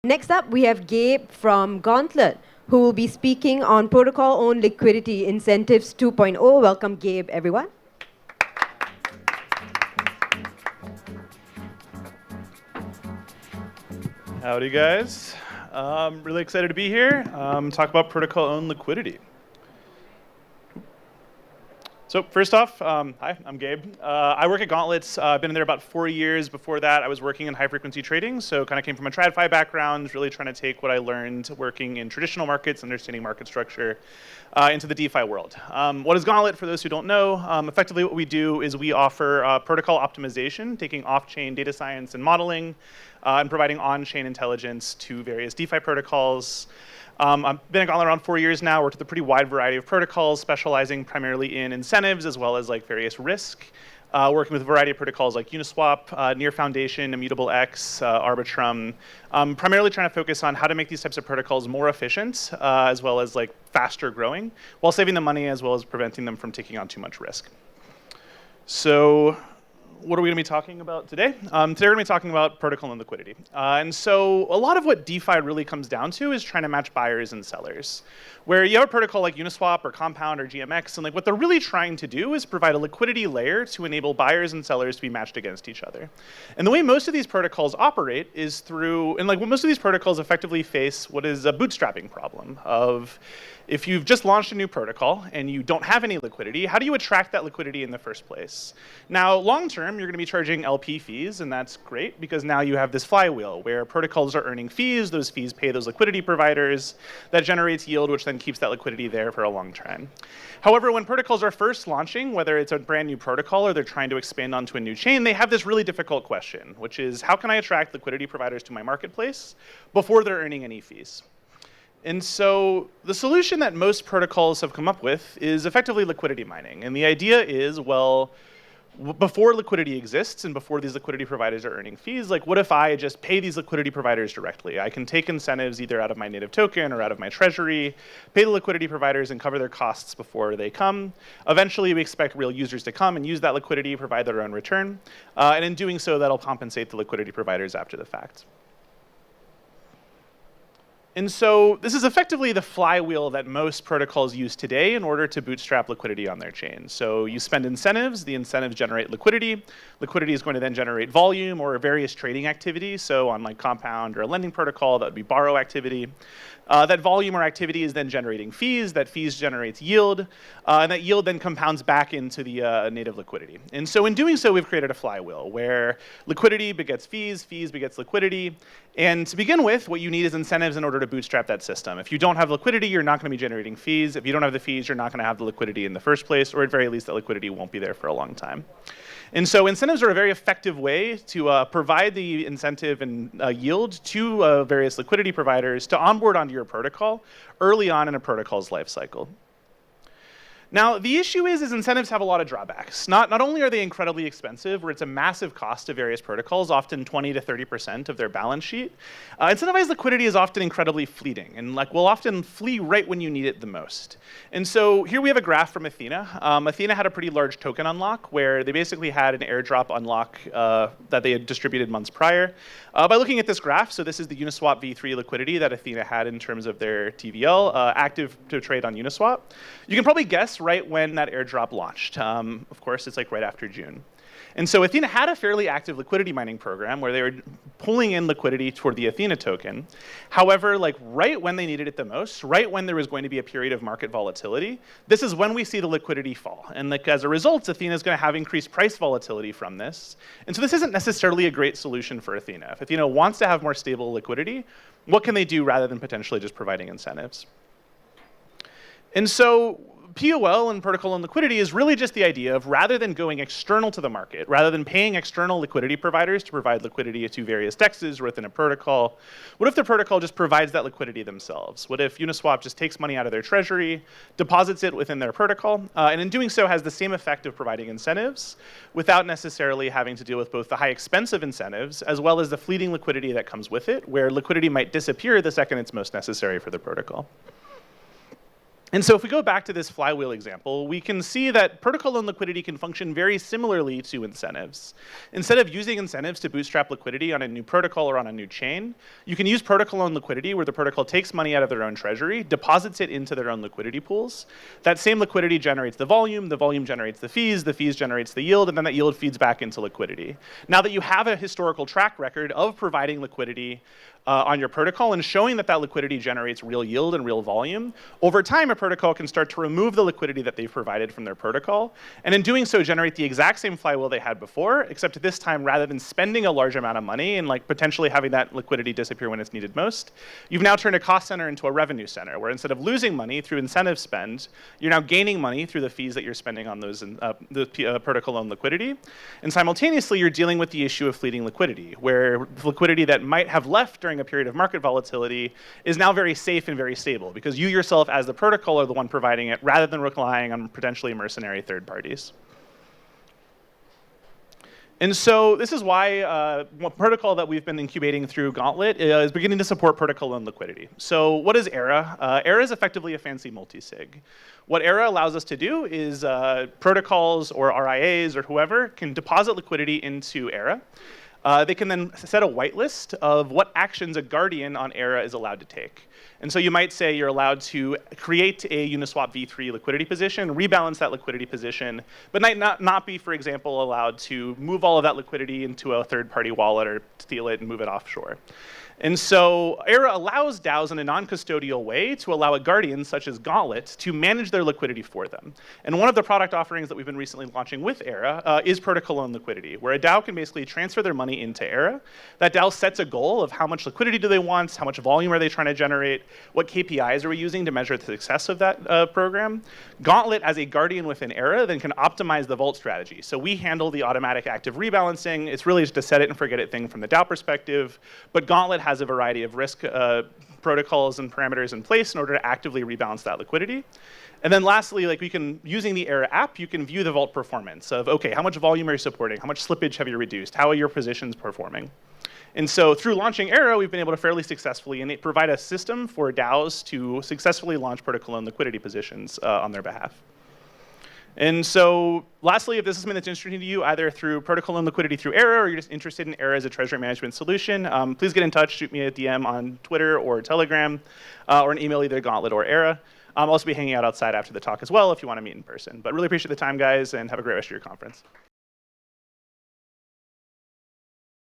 Next up, we have Gabe from Gauntlet, who will be speaking on protocol-owned liquidity incentives 2.0. Welcome, Gabe, everyone. Howdy, guys. Really excited to be here. Talk about protocol-owned liquidity. So first off, hi, I'm Gabe. I work at Gauntlet. I've been in there about 4 years. Before that, I was working in high-frequency trading, so kind of came from a TradFi background, really trying to take what I learned working in traditional markets, understanding market structure, into the DeFi world. What is Gauntlet, for those who don't know? Effectively, what we do is we offer protocol optimization, taking off-chain data science and modeling, and providing on-chain intelligence to various DeFi protocols. I've been at Gauntlet around 4 years now, worked with a pretty wide variety of protocols, specializing primarily in incentives as well as like various risk. Working with a variety of protocols like Uniswap, Near Foundation, Immutable X, Arbitrum. Primarily trying to focus on how to make these types of protocols more efficient, as well as like faster growing, while saving them money as well as preventing them from taking on too much risk. So, what are we going to be talking about today? Today we're going to be talking about protocol and liquidity. And so a lot of what DeFi really comes down to is trying to match buyers and sellers. Where you have a protocol like Uniswap or Compound or GMX, and like what they're really trying to do is provide a liquidity layer to enable buyers and sellers to be matched against each other. And the way most of these protocols operate is through, and like most of these protocols effectively face what is a bootstrapping problem of, if you've just launched a new protocol and you don't have any liquidity, how do you attract that liquidity in the first place? Now, long term, you're going to be charging LP fees, and that's great because now you have this flywheel where protocols are earning fees, those fees pay those liquidity providers, that generates yield, which then keeps that liquidity there for a long time. However, when protocols are first launching, whether it's a brand new protocol or they're trying to expand onto a new chain, they have this really difficult question, which is how can I attract liquidity providers to my marketplace before they're earning any fees? And so the solution that most protocols have come up with is effectively liquidity mining. And the idea is, well, before liquidity exists and before these liquidity providers are earning fees, like what if I just pay these liquidity providers directly? I can take incentives either out of my native token or out of my treasury, pay the liquidity providers and cover their costs before they come. Eventually, we expect real users to come and use that liquidity, provide their own return. And in doing so, that'll compensate the liquidity providers after the fact. And so this is effectively the flywheel that most protocols use today in order to bootstrap liquidity on their chain. So you spend incentives, the incentives generate liquidity. Liquidity is going to then generate volume or various trading activities. So on like Compound or a lending protocol, that would be borrow activity. That volume or activity is then generating fees. That fees generates yield. And that yield then compounds back into the native liquidity. And so in doing so, we've created a flywheel where liquidity begets fees, fees begets liquidity. And to begin with, what you need is incentives in order to bootstrap that system. If you don't have liquidity, you're not going to be generating fees. If you don't have the fees, you're not going to have the liquidity in the first place, or at very least, that liquidity won't be there for a long time. And so incentives are a very effective way to provide the incentive and yield to various liquidity providers to onboard onto your protocol early on in a protocol's life cycle. Now, the issue is incentives have a lot of drawbacks. Not only are they incredibly expensive, where it's a massive cost to various protocols, often 20 to 30% of their balance sheet, incentivized liquidity is often incredibly fleeting and like will often flee right when you need it the most. And so here we have a graph from Athena. Athena had a pretty large token unlock where they basically had an airdrop unlock that they had distributed months prior. By looking at this graph, so this is the Uniswap v3 liquidity that Athena had in terms of their TVL, active to trade on Uniswap. You can probably guess right when that airdrop launched. Of course, it's like right after June. And so Athena had a fairly active liquidity mining program where they were pulling in liquidity toward the Athena token. However, like right when they needed it the most, right when there was going to be a period of market volatility, this is when we see the liquidity fall. And like as a result, Athena is going to have increased price volatility from this. And so this isn't necessarily a great solution for Athena. If Athena wants to have more stable liquidity, what can they do rather than potentially just providing incentives? And so POL and protocol and liquidity is really just the idea of rather than going external to the market, rather than paying external liquidity providers to provide liquidity to various dexes within a protocol, what if the protocol just provides that liquidity themselves? What if Uniswap just takes money out of their treasury, deposits it within their protocol, and in doing so has the same effect of providing incentives without necessarily having to deal with both the high expense of incentives as well as the fleeting liquidity that comes with it, where liquidity might disappear the second it's most necessary for the protocol. And so if we go back to this flywheel example, we can see that protocol loan liquidity can function very similarly to incentives. Instead of using incentives to bootstrap liquidity on a new protocol or on a new chain, you can use protocol loan liquidity where the protocol takes money out of their own treasury, deposits it into their own liquidity pools. That same liquidity generates the volume generates the fees generates the yield, and then that yield feeds back into liquidity. Now that you have a historical track record of providing liquidity on your protocol and showing that that liquidity generates real yield and real volume, over time a protocol can start to remove the liquidity that they've provided from their protocol, and in doing so generate the exact same flywheel they had before, except this time rather than spending a large amount of money and like potentially having that liquidity disappear when it's needed most, you've now turned a cost center into a revenue center, where instead of losing money through incentive spend, you're now gaining money through the fees that you're spending on those protocol loan liquidity, and simultaneously you're dealing with the issue of fleeting liquidity, where liquidity that might have left during a period of market volatility is now very safe and very stable because you yourself as the protocol are the one providing it rather than relying on potentially mercenary third parties. And so this is why one protocol that we've been incubating through Gauntlet is beginning to support protocol loan liquidity. So what is ERA? ERA is effectively a fancy multi-sig. What ERA allows us to do is protocols or RIAs or whoever can deposit liquidity into ERA. They can then set a whitelist of what actions a guardian on ERA is allowed to take. And so you might say you're allowed to create a Uniswap v3 liquidity position, rebalance that liquidity position, but might not be, for example, allowed to move all of that liquidity into a third-party wallet or steal it and move it offshore. And so ERA allows DAOs in a non-custodial way to allow a guardian, such as Gauntlet, to manage their liquidity for them. And one of the product offerings that we've been recently launching with ERA is protocol loan liquidity, where a DAO can basically transfer their money into ERA. That DAO sets a goal of how much liquidity do they want, how much volume are they trying to generate, what KPIs are we using to measure the success of that program. Gauntlet, as a guardian within ERA, then can optimize the vault strategy. So we handle the automatic active rebalancing. It's really just a set it and forget it thing from the DAO perspective, but Gauntlet has a variety of risk protocols and parameters in place in order to actively rebalance that liquidity. And then lastly, like using the ERA app, you can view the vault performance of, okay, how much volume are you supporting? How much slippage have you reduced? How are your positions performing? And so through launching ERA, we've been able to fairly successfully provide a system for DAOs to successfully launch protocol loan liquidity positions on their behalf. And so lastly, if this is something that's interesting to you, either through protocol loan liquidity through ERA or you're just interested in ERA as a treasury management solution, please get in touch, shoot me a DM on Twitter or Telegram, or an email either Gauntlet or ERA. I'll also be hanging out outside after the talk as well if you want to meet in person. But really appreciate the time, guys, and have a great rest of your conference.